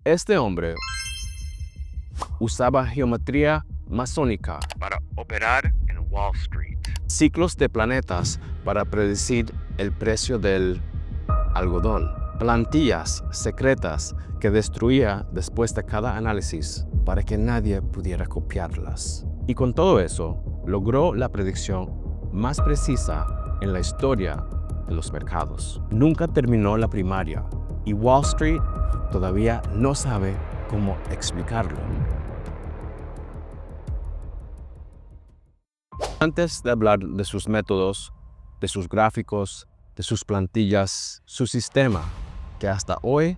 Este hombre usaba geometría masónica para operar en Wall Street, ciclos de planetas para predecir el precio del algodón, plantillas secretas que destruía después de cada análisis para que nadie pudiera copiarlas. Y con todo eso, logró la predicción más precisa en la historia de los mercados. Nunca terminó la primaria y Wall Street todavía no sabe cómo explicarlo. Antes de hablar de sus métodos, de sus gráficos, de sus plantillas, su sistema, que hasta hoy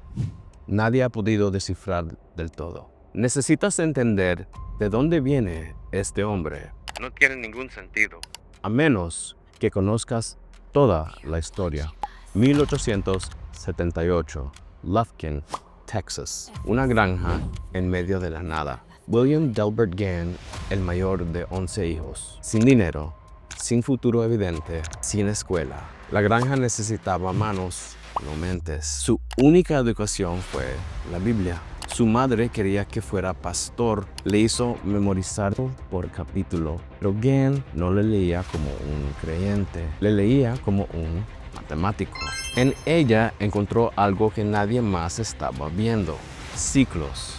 nadie ha podido descifrar del todo. Necesitas entender de dónde viene este hombre. No tiene ningún sentido, a menos que conozcas toda la historia. 1878, Lufkin, Texas, una granja en medio de la nada. William Delbert Gann, el mayor de 11 hijos, sin dinero, sin futuro evidente, sin escuela. La granja necesitaba manos, no mentes. Su única educación fue la Biblia. Su madre quería que fuera pastor, le hizo memorizar por capítulo, pero Gann no le leía como un creyente, le leía como un matemático. En ella encontró algo que nadie más estaba viendo: ciclos,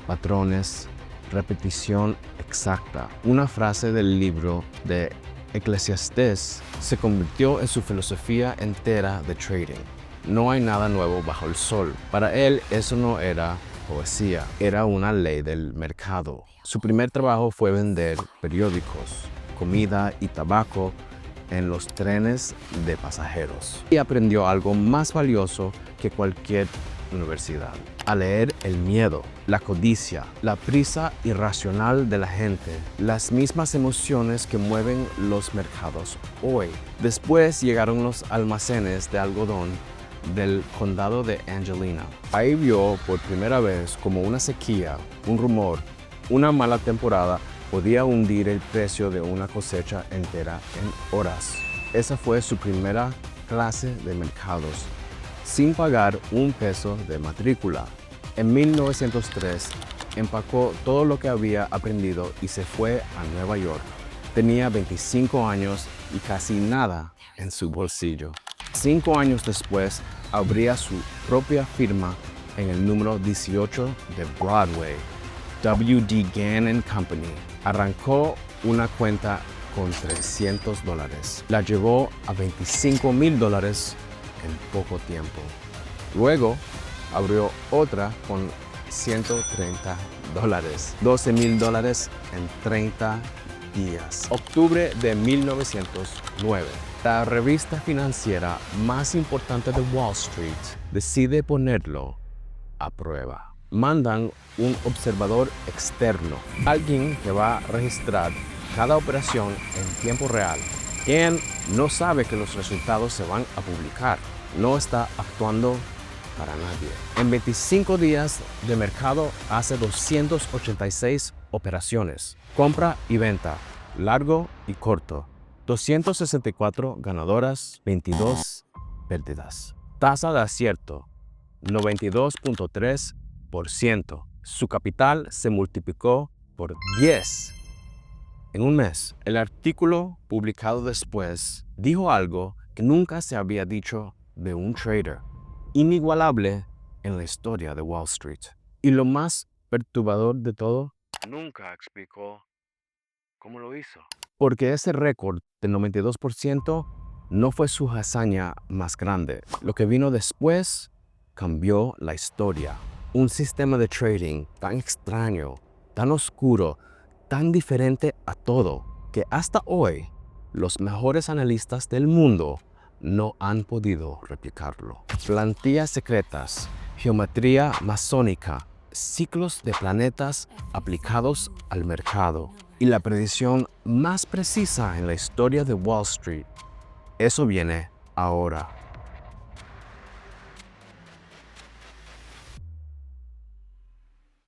patrones, repetición exacta. Una frase del libro de Eclesiastés se convirtió en su filosofía entera de trading. No hay nada nuevo bajo el sol. Para él eso no era poesía, era una ley del mercado. Su primer trabajo fue vender periódicos, comida y tabaco en los trenes de pasajeros. Y aprendió algo más valioso que cualquier universidad: a leer el miedo, la codicia, la prisa irracional de la gente, las mismas emociones que mueven los mercados hoy. Después llegaron los almacenes de algodón del condado de Angelina. Ahí vio por primera vez cómo una sequía, un rumor, una mala temporada podía hundir el precio de una cosecha entera en horas. Esa fue su primera clase de mercados, sin pagar un peso de matrícula. En 1903, empacó todo lo que había aprendido y se fue a Nueva York. Tenía 25 años y casi nada en su bolsillo. 5 años después, abría su propia firma en el número 18 de Broadway, W.D. Gann & Company. Arrancó una cuenta con $300. La llevó a $25,000 en poco tiempo. Luego abrió otra con $130, $12,000 en 30 días. Octubre de 1909. La revista financiera más importante de Wall Street decide ponerlo a prueba. Mandan un observador externo, alguien que va a registrar cada operación en tiempo real. Gann no sabe que los resultados se van a publicar. No está actuando para nadie. En 25 días de mercado hace 286 operaciones. Compra y venta, largo y corto. 264 ganadoras, 22 pérdidas. Tasa de acierto, 92.3%. Su capital se multiplicó por 10 en un mes. El artículo publicado después dijo algo que nunca se había dicho de un trader, inigualable en la historia de Wall Street. Y lo más perturbador de todo, nunca explicó cómo lo hizo. Porque ese récord del 92% no fue su hazaña más grande. Lo que vino después cambió la historia. Un sistema de trading tan extraño, tan oscuro, tan diferente a todo, que hasta hoy los mejores analistas del mundo no han podido replicarlo. Plantillas secretas, geometría masónica, ciclos de planetas aplicados al mercado y la predicción más precisa en la historia de Wall Street. Eso viene ahora.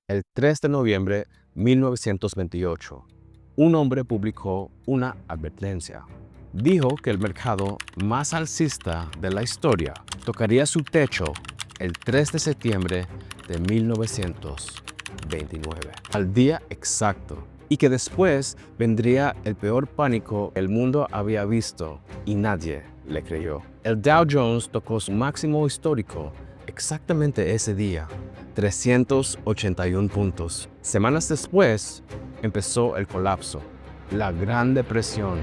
El 3 de noviembre de 1928, un hombre publicó una advertencia. Dijo que el mercado más alcista de la historia tocaría su techo el 3 de septiembre de 1929, al día exacto, y que después vendría el peor pánico que el mundo había visto y nadie le creyó. El Dow Jones tocó su máximo histórico exactamente ese día, 381 puntos. Semanas después empezó el colapso, la Gran Depresión,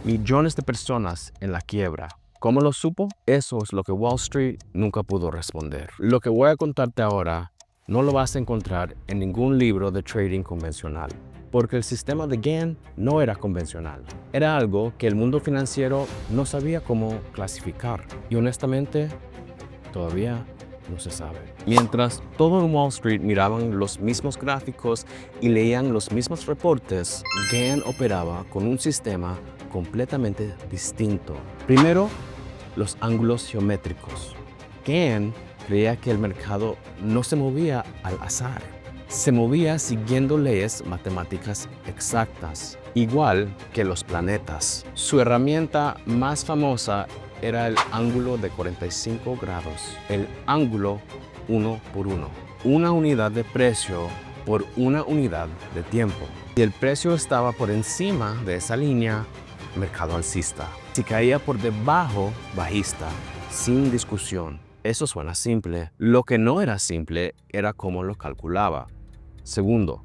millones de personas en la quiebra. ¿Cómo lo supo? Eso es lo que Wall Street nunca pudo responder. Lo que voy a contarte ahora no lo vas a encontrar en ningún libro de trading convencional, porque el sistema de Gann no era convencional. Era algo que el mundo financiero no sabía cómo clasificar y honestamente todavía no se sabe. Mientras todo en Wall Street miraban los mismos gráficos y leían los mismos reportes, Gann operaba con un sistema completamente distinto. Primero, los ángulos geométricos. Gann creía que el mercado no se movía al azar. Se movía siguiendo leyes matemáticas exactas, igual que los planetas. Su herramienta más famosa era el ángulo de 45 grados, el ángulo 1 por 1, una unidad de precio por una unidad de tiempo. Si el precio estaba por encima de esa línea, mercado alcista. Si caía por debajo, bajista, sin discusión. Eso suena simple. Lo que no era simple era cómo lo calculaba. Segundo,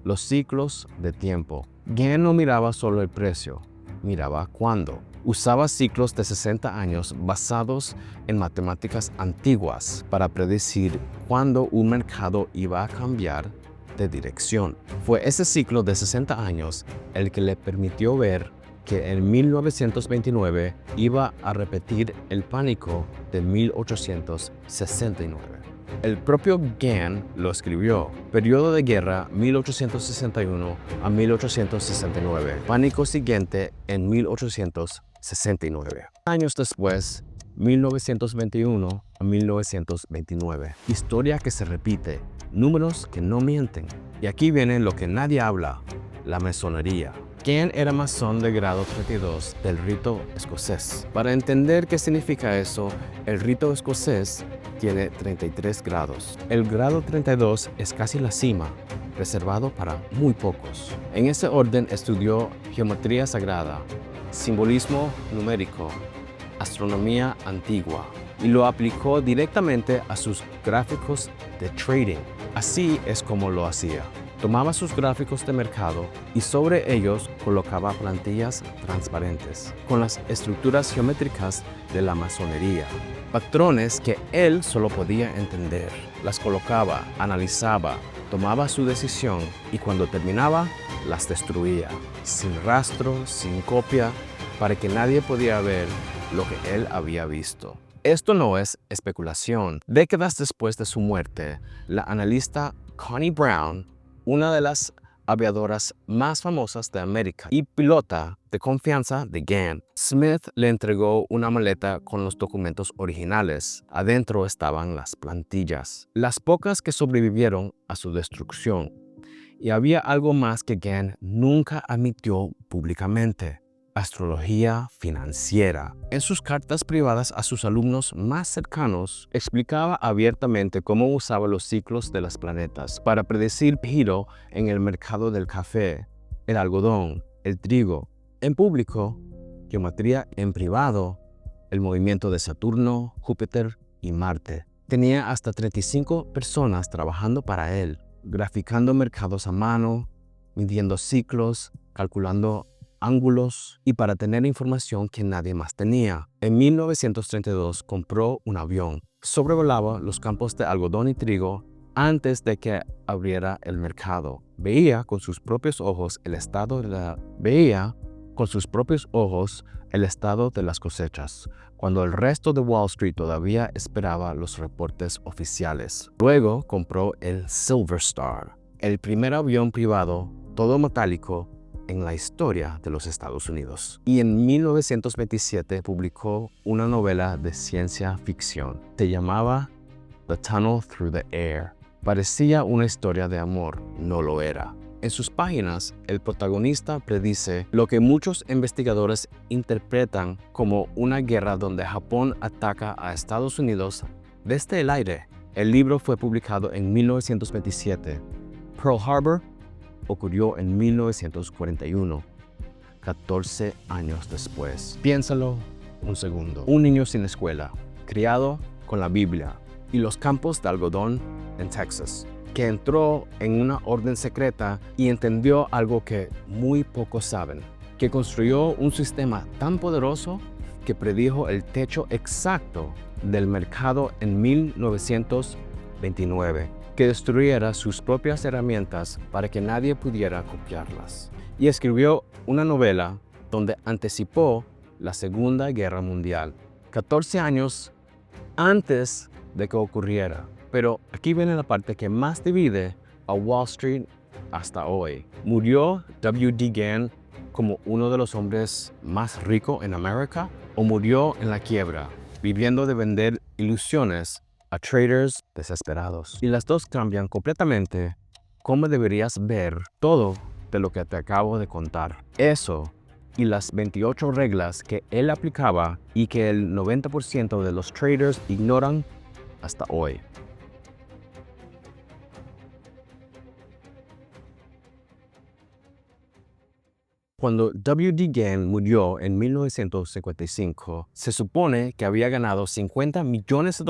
los ciclos de tiempo. Gann no miraba solo el precio, miraba cuándo. Usaba ciclos de 60 años basados en matemáticas antiguas para predecir cuándo un mercado iba a cambiar de dirección. Fue ese ciclo de 60 años el que le permitió ver que en 1929 iba a repetir el pánico de 1869. El propio Gann lo escribió, periodo de guerra 1861 a 1869, pánico siguiente en 1869. Años después, 1921 a 1929, historia que se repite, números que no mienten. Y aquí viene lo que nadie habla, la masonería. Gann era masón de grado 32 del rito escocés. Para entender qué significa eso, el rito escocés tiene 33 grados. El grado 32 es casi la cima, reservado para muy pocos. En ese orden estudió geometría sagrada, simbolismo numérico, astronomía antigua y lo aplicó directamente a sus gráficos de trading. Así es como lo hacía. Tomaba sus gráficos de mercado y sobre ellos colocaba plantillas transparentes con las estructuras geométricas de la masonería. Patrones que él solo podía entender. Las colocaba, analizaba, tomaba su decisión y cuando terminaba, las destruía. Sin rastro, sin copia, para que nadie podía ver lo que él había visto. Esto no es especulación. Décadas después de su muerte, la analista Connie Brown, una de las aviadoras más famosas de América y pilota de confianza de Gann, Smith le entregó una maleta con los documentos originales. Adentro estaban las plantillas, las pocas que sobrevivieron a su destrucción. Y había algo más que Gann nunca admitió públicamente: astrología financiera. En sus cartas privadas a sus alumnos más cercanos, explicaba abiertamente cómo usaba los ciclos de los planetas para predecir el giro en el mercado del café, el algodón, el trigo. En público, geometría en privado, el movimiento de Saturno, Júpiter y Marte. Tenía hasta 35 personas trabajando para él, graficando mercados a mano, midiendo ciclos, calculando ángulos y para tener información que nadie más tenía. En 1932 compró un avión. Sobrevolaba los campos de algodón y trigo antes de que abriera el mercado. Veía con sus propios ojos el estado de las cosechas, cuando el resto de Wall Street todavía esperaba los reportes oficiales. Luego compró el Silver Star, el primer avión privado todo metálico en la historia de los Estados Unidos. Y en 1927 publicó una novela de ciencia ficción. Se llamaba The Tunnel Through the Air. Parecía una historia de amor, no lo era. En sus páginas, el protagonista predice lo que muchos investigadores interpretan como una guerra donde Japón ataca a Estados Unidos desde el aire. El libro fue publicado en 1927. Pearl Harbor ocurrió en 1941, 14 años después. Piénsalo un segundo. Un niño sin escuela, criado con la Biblia y los campos de algodón en Texas, que entró en una orden secreta y entendió algo que muy pocos saben, que construyó un sistema tan poderoso que predijo el techo exacto del mercado en 1929, que destruyera sus propias herramientas para que nadie pudiera copiarlas. Y escribió una novela donde anticipó la Segunda Guerra Mundial, 14 años antes de que ocurriera. Pero aquí viene la parte que más divide a Wall Street hasta hoy. ¿Murió W.D. Gann como uno de los hombres más ricos en América? ¿O murió en la quiebra, viviendo de vender ilusiones a traders desesperados? Y las dos cambian completamente cómo deberías ver todo de lo que te acabo de contar. Eso y las 28 reglas que él aplicaba y que el 90% de los traders ignoran hasta hoy. Cuando W.D. Gann murió en 1955, se supone que había ganado $50 millones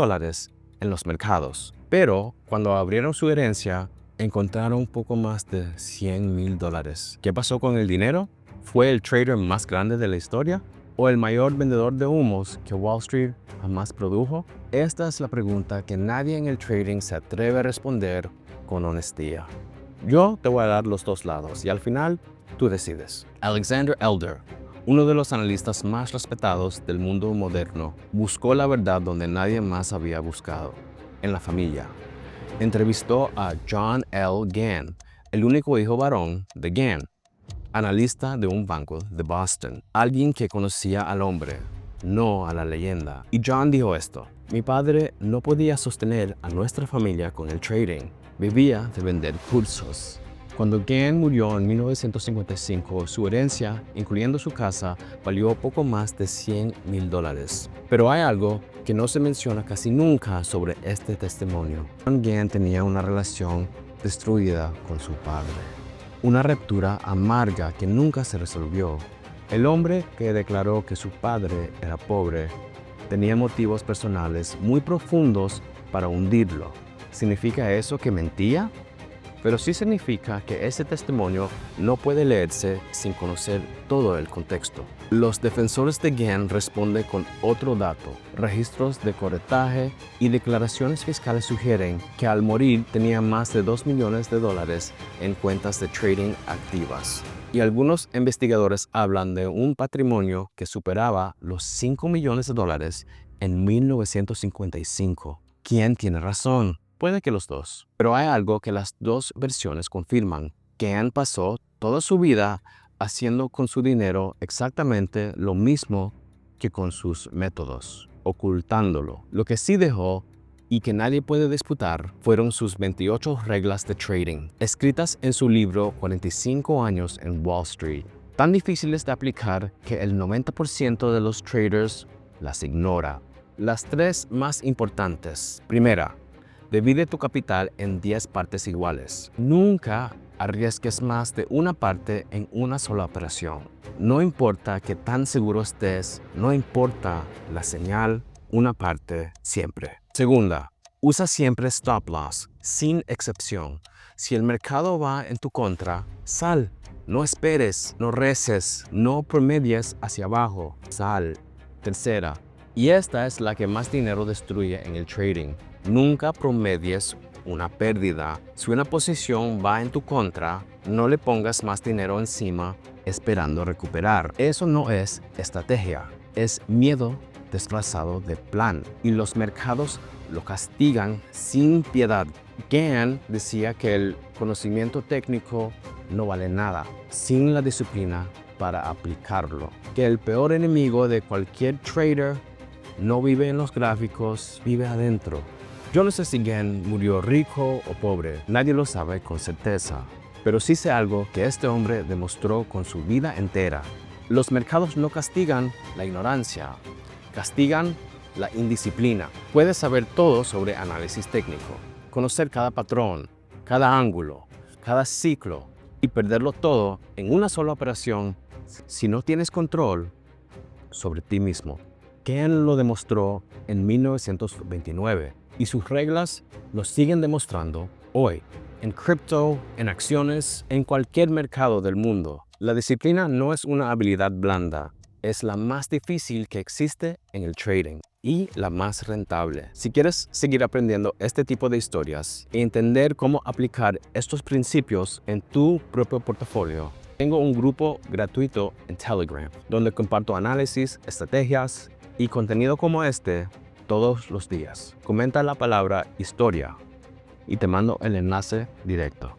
en los mercados. Pero cuando abrieron su herencia, encontraron un poco más de $100,000. ¿Qué pasó con el dinero? ¿Fue el trader más grande de la historia? ¿O el mayor vendedor de humos que Wall Street jamás produjo? Esta es la pregunta que nadie en el trading se atreve a responder con honestidad. Yo te voy a dar los dos lados y al final tú decides. Alexander Elder, uno de los analistas más respetados del mundo moderno, buscó la verdad donde nadie más había buscado, en la familia. Entrevistó a John L. Gann, el único hijo varón de Gann, analista de un banco de Boston, alguien que conocía al hombre, no a la leyenda. Y John dijo esto: mi padre no podía sostener a nuestra familia con el trading, vivía de vender cursos. Cuando Gann murió en 1955, su herencia, incluyendo su casa, valió poco más de $100,000. Pero hay algo que no se menciona casi nunca sobre este testimonio. Gann tenía una relación destruida con su padre, una ruptura amarga que nunca se resolvió. El hombre que declaró que su padre era pobre tenía motivos personales muy profundos para hundirlo. ¿Significa eso que mentía? Pero sí significa que ese testimonio no puede leerse sin conocer todo el contexto. Los defensores de Gann responden con otro dato. Registros de corretaje y declaraciones fiscales sugieren que al morir tenía más de $2 millones en cuentas de trading activas. Y algunos investigadores hablan de un patrimonio que superaba los $5 millones en 1955. ¿Quién tiene razón? Puede que los dos, pero hay algo que las dos versiones confirman. Gann pasó toda su vida haciendo con su dinero exactamente lo mismo que con sus métodos, ocultándolo. Lo que sí dejó y que nadie puede disputar fueron sus 28 reglas de trading, escritas en su libro 45 años en Wall Street, tan difíciles de aplicar que el 90% de los traders las ignora. Las tres más importantes. Primera, divide tu capital en 10 partes iguales. Nunca arriesgues más de una parte en una sola operación. No importa qué tan seguro estés, no importa la señal, una parte siempre. Segunda, usa siempre stop loss, sin excepción. Si el mercado va en tu contra, sal. No esperes, no reces, no promedies hacia abajo, sal. Tercera, y esta es la que más dinero destruye en el trading. Nunca promedies una pérdida. Si una posición va en tu contra, no le pongas más dinero encima esperando recuperar. Eso no es estrategia, es miedo disfrazado de plan. Y los mercados lo castigan sin piedad. Gann decía que el conocimiento técnico no vale nada sin la disciplina para aplicarlo. Que el peor enemigo de cualquier trader no vive en los gráficos, vive adentro. Yo no sé si Gann murió rico o pobre, nadie lo sabe con certeza. Pero sí sé algo que este hombre demostró con su vida entera. Los mercados no castigan la ignorancia, castigan la indisciplina. Puedes saber todo sobre análisis técnico, conocer cada patrón, cada ángulo, cada ciclo y perderlo todo en una sola operación si no tienes control sobre ti mismo. Gann lo demostró en 1929 y sus reglas lo siguen demostrando hoy. En cripto, en acciones, en cualquier mercado del mundo. La disciplina no es una habilidad blanda, es la más difícil que existe en el trading y la más rentable. Si quieres seguir aprendiendo este tipo de historias y entender cómo aplicar estos principios en tu propio portafolio, tengo un grupo gratuito en Telegram, donde comparto análisis, estrategias y contenido como este todos los días. Comenta la palabra historia y te mando el enlace directo.